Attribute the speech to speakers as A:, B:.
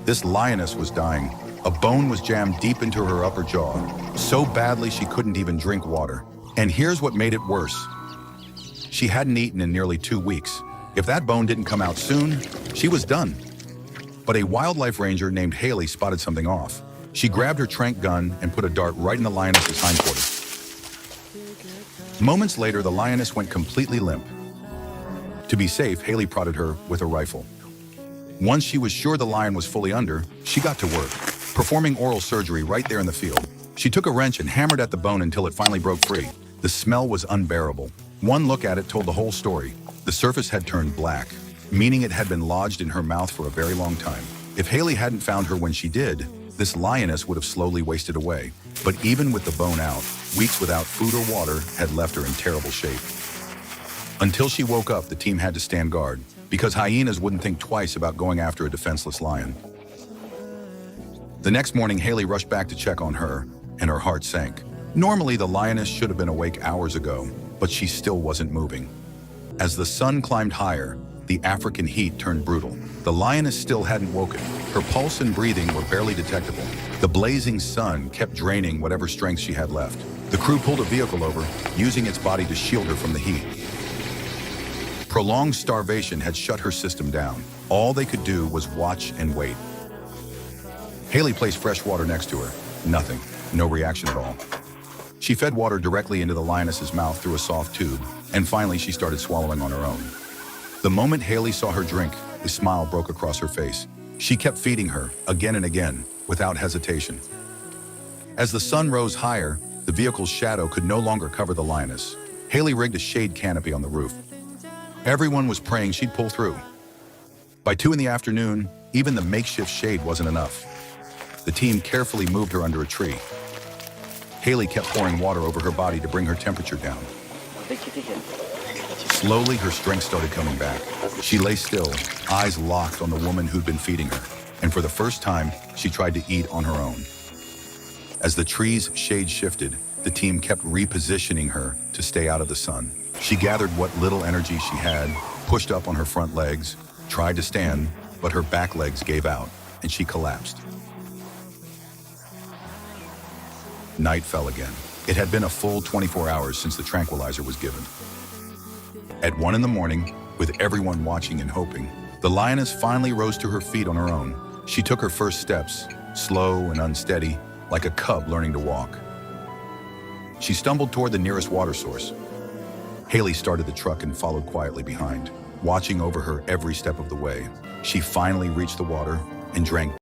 A: This lioness was dying. A bone was jammed deep into her upper jaw, so badly she couldn't even drink water. And here's what made it worse. She hadn't eaten in nearly 2 weeks. If that bone didn't come out soon, she was done. But a wildlife ranger named Haley spotted something off. She grabbed her tranq gun and put a dart right in the lioness's hindquarters. Moments later, the lioness went completely limp. To be safe, Haley prodded her with a rifle. Once she was sure the lion was fully under, she got to work, performing oral surgery right there in the field. She took a wrench and hammered at the bone until it finally broke free. The smell was unbearable. One look at it told the whole story. The surface had turned black, meaning it had been lodged in her mouth for a very long time. If Haley hadn't found her when she did, this lioness would have slowly wasted away. But even with the bone out, weeks without food or water had left her in terrible shape. Until she woke up, the team had to stand guard, because hyenas wouldn't think twice about going after a defenseless lion. The next morning, Haley rushed back to check on her, and her heart sank. Normally, the lioness should have been awake hours ago, but she still wasn't moving. As the sun climbed higher, the African heat turned brutal. The lioness still hadn't woken. Her pulse and breathing were barely detectable. The blazing sun kept draining whatever strength she had left. The crew pulled a vehicle over, using its body to shield her from the heat. Prolonged starvation had shut her system down. All they could do was watch and wait. Haley placed fresh water next to her. Nothing. No reaction at all. She fed water directly into the lioness's mouth through a soft tube, and finally she started swallowing on her own. The moment Haley saw her drink, a smile broke across her face. She kept feeding her, again and again, without hesitation. As the sun rose higher, the vehicle's shadow could no longer cover the lioness. Haley rigged a shade canopy on the roof. Everyone was praying she'd pull through. By 2 in the afternoon, even the makeshift shade wasn't enough. The team carefully moved her under a tree. Haley kept pouring water over her body to bring her temperature down. Slowly, her strength started coming back. She lay still, eyes locked on the woman who'd been feeding her, and for the first time, she tried to eat on her own. As the tree's shade shifted, the team kept repositioning her to stay out of the sun. She gathered what little energy she had, pushed up on her front legs, tried to stand, but her back legs gave out, and she collapsed. Night fell again. It had been a full 24 hours since the tranquilizer was given. At 1 in the morning, with everyone watching and hoping, the lioness finally rose to her feet on her own. She took her first steps, slow and unsteady, like a cub learning to walk. She stumbled toward the nearest water source. Haley started the truck and followed quietly behind, watching over her every step of the way. She finally reached the water and drank